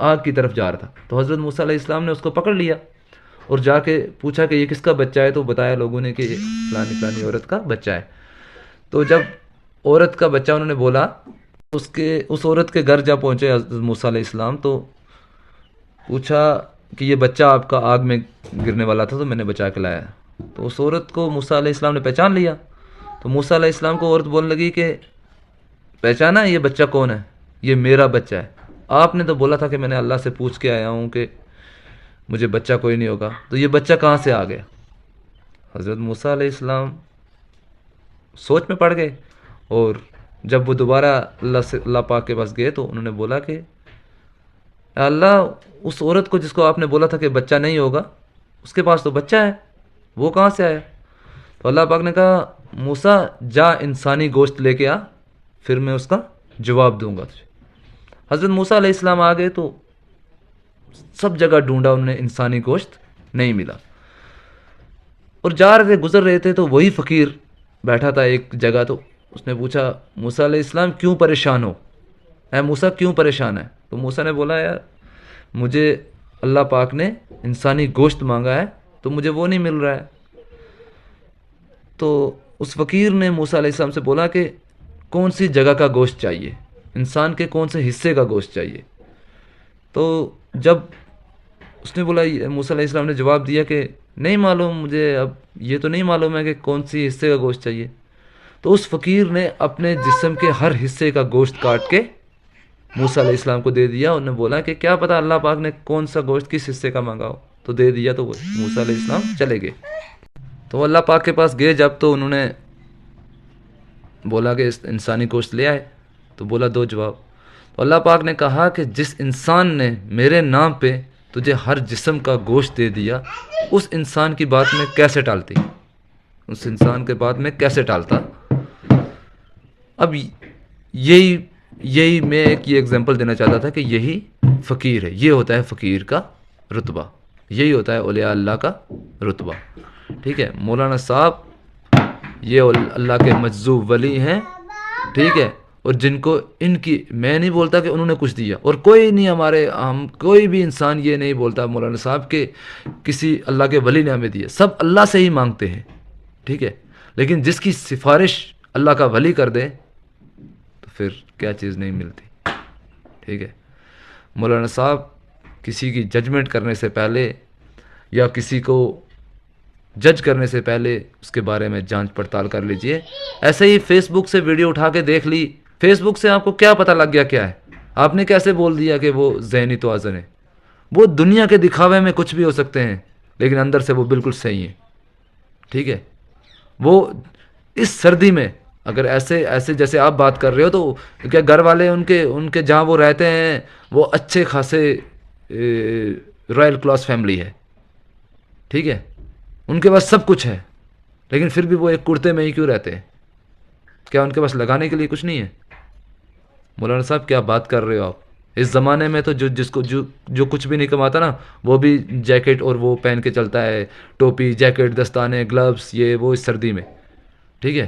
آگ کی طرف جا رہا تھا. تو حضرت موسیٰ علیہ السلام نے اس کو پکڑ لیا اور جا کے پوچھا کہ یہ کس کا بچہ ہے. تو بتایا لوگوں نے کہ یہ فلانی فلانی عورت کا بچہ ہے. تو جب عورت کا بچہ انہوں نے بولا، اس عورت کے گھر جا پہنچے حضرت موسیٰ علیہ السلام، تو پوچھا کہ یہ بچہ آپ کا آگ میں گرنے والا تھا تو میں نے بچا کے لایا. تو اس عورت کو موسیٰ علیہ السلام نے پہچان لیا. تو موسیٰ علیہ السلام کو عورت بولنے لگی کہ پہچانا یہ بچہ کون ہے؟ یہ میرا بچہ ہے. آپ نے تو بولا تھا کہ میں نے اللہ سے پوچھ کے آیا ہوں کہ مجھے بچہ کوئی نہیں ہوگا، تو یہ بچہ کہاں سے آ گیا؟ حضرت موسیٰ علیہ السلام سوچ میں پڑ گئے، اور جب وہ دوبارہ اللہ پاک کے پاس گئے تو انہوں نے بولا کہ اے اللہ، اس عورت کو جس کو آپ نے بولا تھا کہ بچہ نہیں ہوگا، اس کے پاس تو بچہ ہے، وہ کہاں سے آیا؟ تو اللہ پاک نے کہا موسیٰ جا انسانی گوشت لے کے آ، پھر میں اس کا جواب دوں گا تجھے. حضرت موسیٰ علیہ السلام آ گئے تو سب جگہ ڈھونڈا انہوں نے، انسانی گوشت نہیں ملا. اور جا رہے تھے، گزر رہے تھے، تو وہی فقیر بیٹھا تھا ایک جگہ. تو اس نے پوچھا موسیٰ علیہ السلام کیوں پریشان ہو؟ اے موسیٰ کیوں پریشان ہے؟ تو موسیٰ نے بولا یار مجھے اللہ پاک نے انسانی گوشت مانگا ہے تو مجھے وہ نہیں مل رہا ہے. تو اس فقیر نے موسیٰ علیہ السلام سے بولا کہ کون سی جگہ کا گوشت چاہیے، انسان کے کون سے حصے کا گوشت چاہیے؟ تو جب اس نے بولا، موسیٰ علیہ السلام نے جواب دیا کہ نہیں معلوم مجھے، اب یہ تو نہیں معلوم ہے کہ کون سی حصے کا گوشت چاہیے. تو اس فقیر نے اپنے جسم کے ہر حصے کا گوشت کاٹ کے موسیٰ علیہ السلام کو دے دیا. انہوں نے بولا کہ کیا پتہ اللہ پاک نے کون سا گوشت کس حصے کا مانگا ہو، تو دے دیا. تو موسیٰ علیہ السلام چلے گئے. تو اللہ پاک کے پاس گئے جب، تو انہوں نے بولا کہ انسانی گوشت لے آئے. تو بولا دو جواب. تو اللہ پاک نے کہا کہ جس انسان نے میرے نام پہ تجھے ہر جسم کا گوشت دے دیا، اس انسان کی بات میں کیسے ٹالتی؟ اس انسان کے بات میں کیسے ٹالتا؟ اب یہی میں ایک یہ ایگزامپل دینا چاہتا تھا کہ یہی فقیر ہے. یہ ہوتا ہے فقیر کا رتبہ، یہی ہوتا ہے اولیاء اللہ کا رتبہ. ٹھیک ہے، مولانا صاحب یہ اللہ کے مجذوب ولی ہیں. ٹھیک ہے، اور جن کو ان کی، میں نہیں بولتا کہ انہوں نے کچھ دیا، اور کوئی نہیں ہم کوئی بھی انسان یہ نہیں بولتا مولانا صاحب کہ کسی اللہ کے ولی نے ہمیں دیا. سب اللہ سے ہی مانگتے ہیں. ٹھیک ہے، لیکن جس کی سفارش اللہ کا ولی کر دے تو پھر کیا چیز نہیں ملتی. ٹھیک ہے، مولانا صاحب کسی کی ججمنٹ کرنے سے پہلے یا کسی کو جج کرنے سے پہلے اس کے بارے میں جانچ پڑتال کر لیجئے. ایسے ہی فیس بک سے ویڈیو اٹھا کے دیکھ لی، فیس بک سے آپ کو کیا پتہ لگ گیا کیا ہے؟ آپ نے کیسے بول دیا کہ وہ ذہنی توازن ہے؟ وہ دنیا کے دکھاوے میں کچھ بھی ہو سکتے ہیں، لیکن اندر سے وہ بالکل صحیح ہیں. ٹھیک ہے، وہ اس سردی میں اگر ایسے جیسے آپ بات کر رہے ہو، تو کیا گھر والے ان کے جہاں وہ رہتے ہیں وہ اچھے خاصے رائل کلاس فیملی ہے. ٹھیک ہے، ان کے پاس سب کچھ ہے، لیکن پھر بھی وہ ایک کرتے میں ہی کیوں رہتے ہیں؟ کیا ان کے پاس لگانے کے لیے کچھ نہیں ہے؟ مولانا صاحب کیا بات کر رہے ہو آپ؟ اس زمانے میں تو جو کچھ بھی نہیں کماتا نا، وہ بھی جیکٹ اور وہ پہن کے چلتا ہے، ٹوپی، جیکٹ، دستانے، گلوز، یہ وہ اس سردی میں. ٹھیک ہے،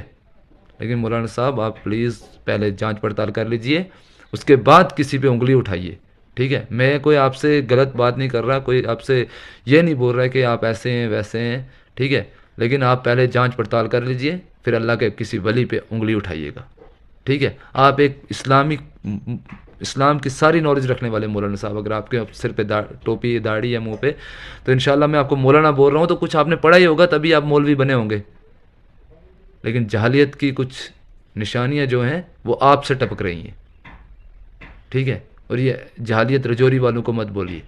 لیکن مولانا صاحب آپ پلیز پہلے جانچ پڑتال کر لیجئے، اس کے بعد کسی پہ انگلی اٹھائیے. ٹھیک ہے، میں کوئی آپ سے غلط بات نہیں کر رہا، کوئی آپ سے یہ نہیں بول رہا کہ آپ ایسے ہیں ویسے ہیں. ٹھیک ہے، لیکن آپ پہلے جانچ پڑتال کر لیجئے، پھر اللہ کے کسی ولی پہ انگلی اٹھائیے گا. ٹھیک ہے، آپ ایک اسلام کی ساری نالج رکھنے والے مولانا صاحب، اگر آپ کے سر پہ ٹوپی، داڑھی ہے منہ پہ، تو انشاءاللہ میں آپ کو مولانا بول رہا ہوں تو کچھ آپ نے پڑھا ہی ہوگا، تبھی آپ مولوی بنے ہوں گے. لیکن جہالیت کی کچھ نشانیاں جو ہیں وہ آپ سے ٹپک رہی ہیں. ٹھیک ہے، اور یہ جہالیت رجوری والوں کو مت بولیے.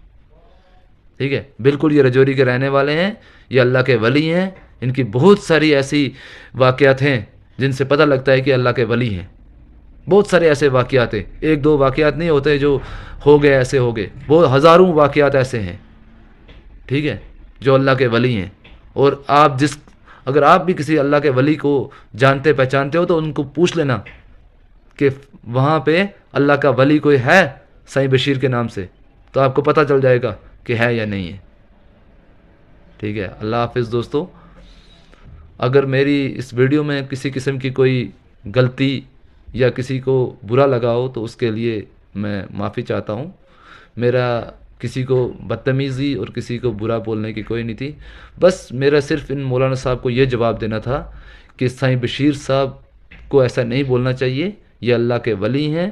ٹھیک ہے، بالکل یہ رجوری کے رہنے والے ہیں، یہ اللہ کے ولی ہیں. ان کی بہت ساری ایسی واقعات ہیں جن سے پتہ لگتا ہے کہ اللہ کے ولی ہیں. بہت سارے ایسے واقعات ہیں، ایک دو واقعات نہیں ہوتے جو ہو گئے ایسے ہو گئے، وہ ہزاروں واقعات ایسے ہیں. ٹھیک ہے، جو اللہ کے ولی ہیں. اور اگر آپ بھی کسی اللہ کے ولی کو جانتے پہچانتے ہو تو ان کو پوچھ لینا کہ وہاں پہ اللہ کا ولی کوئی ہے سائیں بشیر کے نام سے، تو آپ کو پتہ چل جائے گا کہ ہے یا نہیں ہے. ٹھیک ہے، اللہ حافظ دوستو. اگر میری اس ویڈیو میں کسی قسم کی کوئی غلطی یا کسی کو برا لگا ہو تو اس کے لیے میں معافی چاہتا ہوں. میرا کسی کو بدتمیزی اور کسی کو برا بولنے کی کوئی نہیں تھی. بس میرا صرف ان مولانا صاحب کو یہ جواب دینا تھا کہ سائیں بشیر صاحب کو ایسا نہیں بولنا چاہیے. یہ اللہ کے ولی ہیں,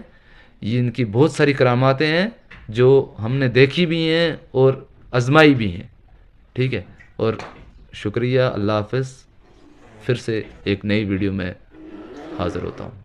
یہ ان کی بہت ساری کراماتیں ہیں جو ہم نے دیکھی بھی ہیں اور آزمائی بھی ہیں. ٹھیک ہے, اور شکریہ. اللہ حافظ. پھر سے ایک نئی ویڈیو میں حاضر ہوتا ہوں.